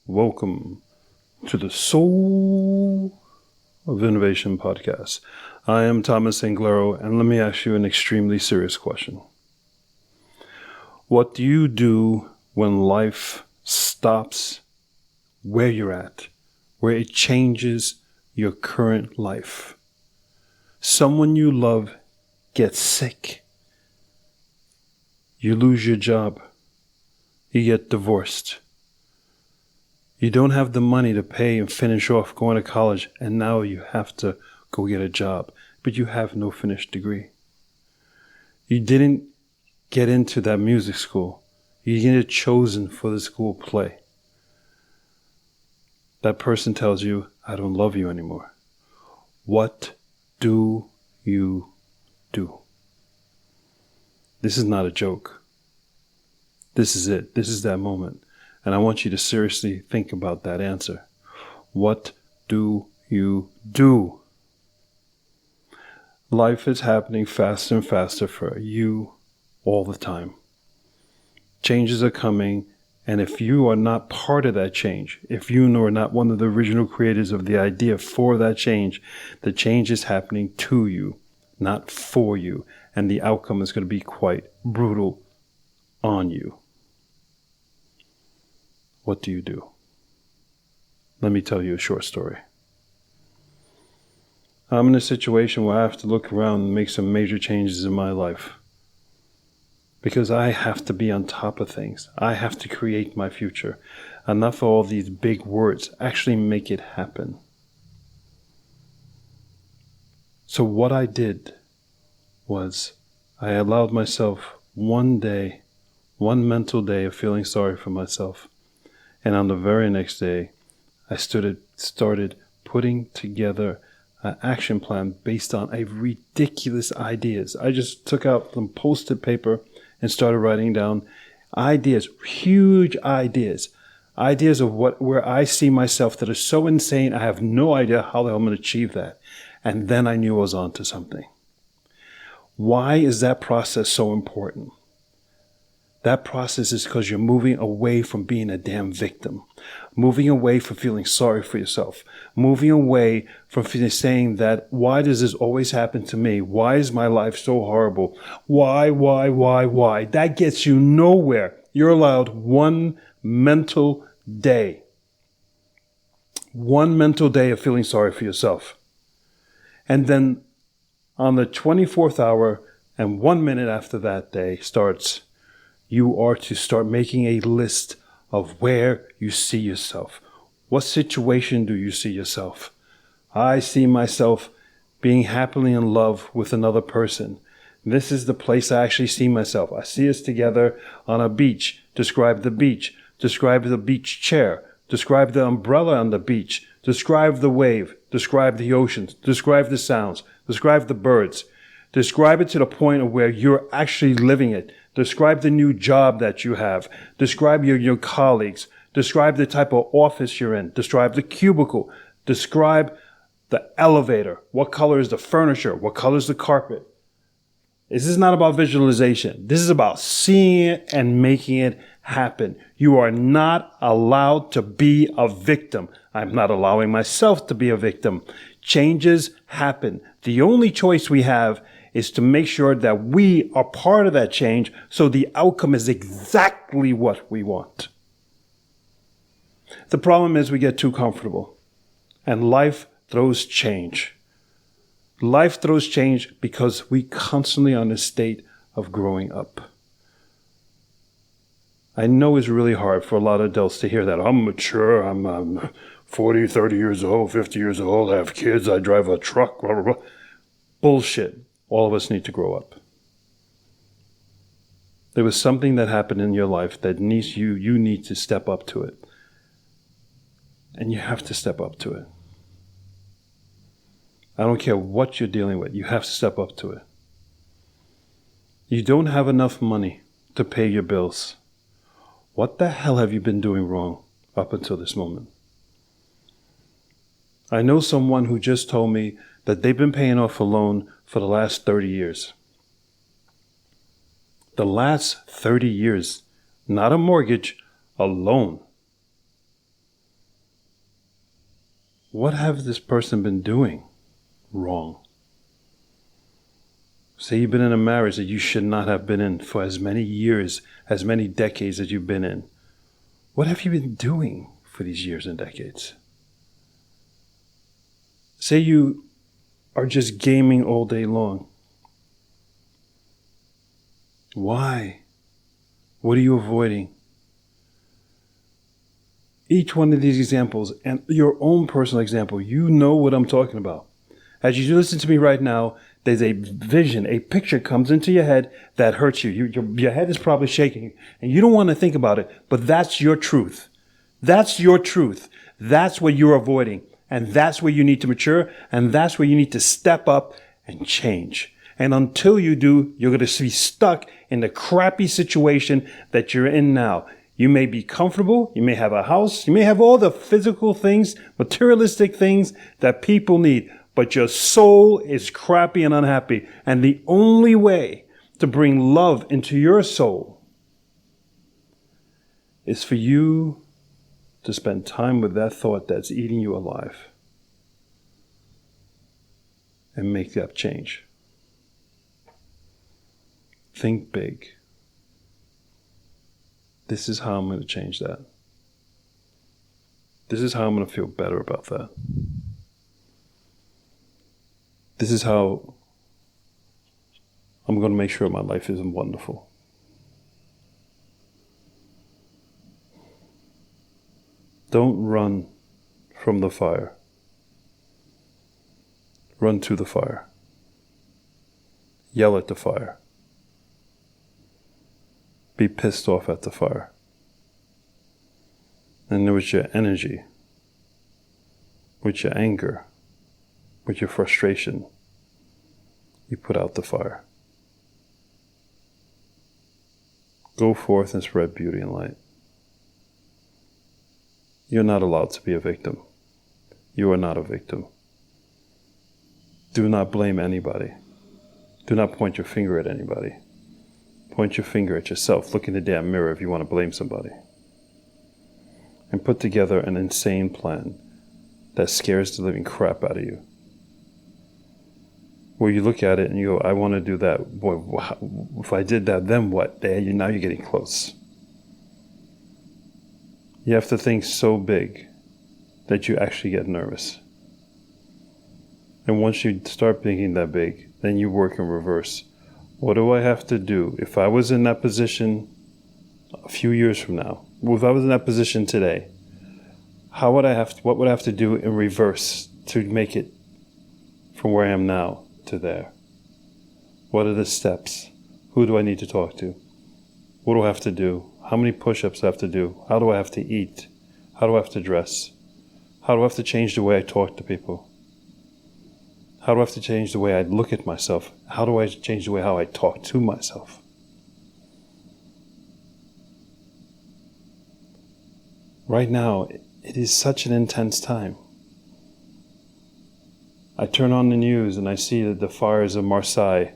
Welcome to the Soul of Innovation podcast. I am Thomas Anglero, and let me ask you an extremely serious question. What do you do when life stops where you're at, where it changes your current life? Someone you love gets sick. You lose your job. You get divorced. You don't have the money to pay and finish off going to college, and now you have to go get a job, but you have no finished degree. You didn't get into that music school. You didn't get chosen for the school play. That person tells you, I don't love you anymore. What do you do? This is not a joke. This is it. This is that moment. And I want you to seriously think about that answer. What do you do? Life is happening faster and faster for you all the time. Changes are coming, and if you are not part of that change, if you are not one of the original creators of the idea for that change, the change is happening to you, not for you, and the outcome is going to be quite brutal on you. What do you do? Let me tell you a short story. I'm in a situation where I have to look around and make some major changes in my life. Because I have to be on top of things. I have to create my future. Enough of all these big words. Actually make it happen. So what I did was I allowed myself one mental day of feeling sorry for myself. And on the very next day, I started putting together an action plan based on ridiculous ideas. I just took out some Post-it paper and started writing down ideas, huge ideas of where I see myself that are so insane, I have no idea how the hell I'm going to achieve that. And then I knew I was onto something. Why is that process so important? That process is because you're moving away from being a damn victim, moving away from feeling sorry for yourself, moving away from saying that, why does this always happen to me? Why is my life so horrible? Why? That gets you nowhere. You're allowed one mental day of feeling sorry for yourself. And then on the 24th hour and 1 minute after that day starts, you are to start making a list of where you see yourself. What situation do you see yourself? I see myself being happily in love with another person. This is the place I actually see myself. I see us together on a beach. Describe the beach. Describe the beach chair. Describe the umbrella on the beach. Describe the wave. Describe the oceans. Describe the sounds. Describe the birds. Describe it to the point of where you're actually living it. Describe the new job that you have. Describe your colleagues. Describe the type of office you're in. Describe the cubicle. Describe the elevator. What color is the furniture? What color is the carpet? This is not about visualization. This is about seeing it and making it happen. You are not allowed to be a victim. I'm not allowing myself to be a victim. Changes happen. The only choice we have is to make sure that we are part of that change so the outcome is exactly what we want. The problem is we get too comfortable, and life throws change. Life throws change because we constantly are in a state of growing up. I know it's really hard for a lot of adults to hear that. I'm mature, I'm 40, 30 years old, 50 years old, I have kids, I drive a truck, blah, blah, blah. Bullshit. All of us need to grow up. There was something that happened in your life that needs you need to step up to it. And you have to step up to it. I don't care what you're dealing with, you have to step up to it. You don't have enough money to pay your bills. What the hell have you been doing wrong up until this moment? I know someone who just told me that they've been paying off a loan for the last 30 years. The last 30 years, not a mortgage, a loan. what have this person been doing wrong? Say you've been in a marriage that you should not have been in for as many years, as many decades that you've been in. What have you been doing for these years and decades? Say you are just gaming all day long. Why? What are you avoiding? Each one of these examples and your own personal example, you know what I'm talking about. As you listen to me right now, there's a vision, a picture comes into your head that hurts you. Your head is probably shaking and you don't want to think about it, but that's your truth. That's your truth. That's what you're avoiding. And that's where you need to mature. And that's where you need to step up and change. And until you do, you're going to be stuck in the crappy situation that you're in now. You may be comfortable. You may have a house. You may have all the physical things, materialistic things that people need. But your soul is crappy and unhappy. And the only way to bring love into your soul is for you to spend time with that thought that's eating you alive and make that change. Think big. This is how I'm going to change that. This is how I'm going to feel better about that. This is how I'm going to make sure my life is wonderful. Don't run from the fire. Run to the fire. Yell at the fire. Be pissed off at the fire. And with your energy, with your anger, with your frustration, you put out the fire. Go forth and spread beauty and light. You're not allowed to be a victim. You are not a victim. Do not blame anybody. Do not point your finger at anybody. Point your finger at yourself. Look in the damn mirror if you want to blame somebody. And put together an insane plan that scares the living crap out of you. Where you look at it and you go, I want to do that. Boy, if I did that, then what? Now you're getting close. You have to think so big that you actually get nervous. And once you start thinking that big, then you work in reverse. What do I have to do? If I was in that position a few years from now, if I was in that position today, what would I have to do in reverse to make it from where I am now to there? What are the steps? Who do I need to talk to? What do I have to do? How many push-ups do I have to do? How do I have to eat? How do I have to dress? How do I have to change the way I talk to people? How do I have to change the way I look at myself? How do I change the way how I talk to myself? Right now, it is such an intense time. I turn on the news and I see that the fires of Marseille,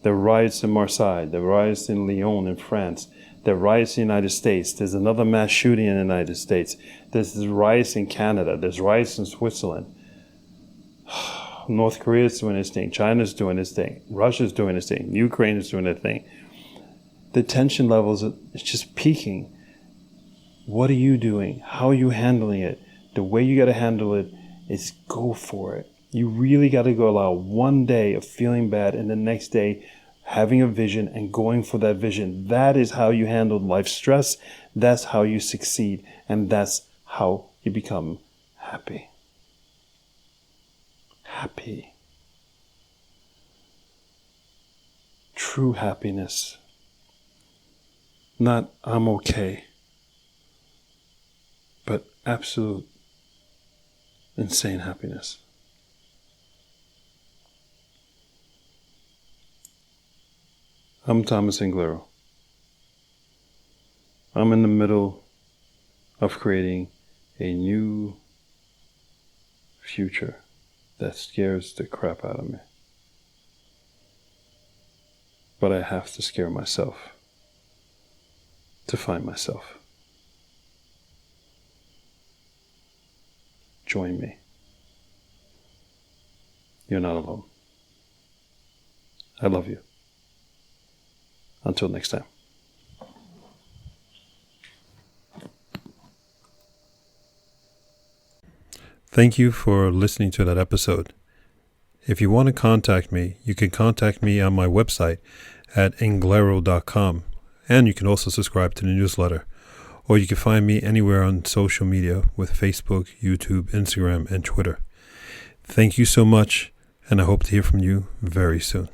the riots in Marseille, the riots in Lyon in France, the riots in the United States. There's another mass shooting in the United States. There's riots in Canada. There's riots in Switzerland. North Korea is doing its thing. China's doing its thing. Russia's doing its thing. Ukraine is doing their thing. The tension levels, it's just peaking. What are you doing? How are you handling it? The way you got to handle it is go for it. You really got to go allow one day of feeling bad and the next day having a vision and going for that vision. That is how you handle life stress. That's how you succeed. And that's how you become happy. Happy. True happiness. Not I'm okay, but absolute insane happiness. I'm Thomas Inglero. I'm in the middle of creating a new future that scares the crap out of me. But I have to scare myself to find myself. Join me. You're not alone. I love you. Until next time. Thank you for listening to that episode. If you want to contact me, you can contact me on my website at inglero.com, and you can also subscribe to the newsletter, or you can find me anywhere on social media with Facebook, YouTube, Instagram, and Twitter. Thank you so much, and I hope to hear from you very soon.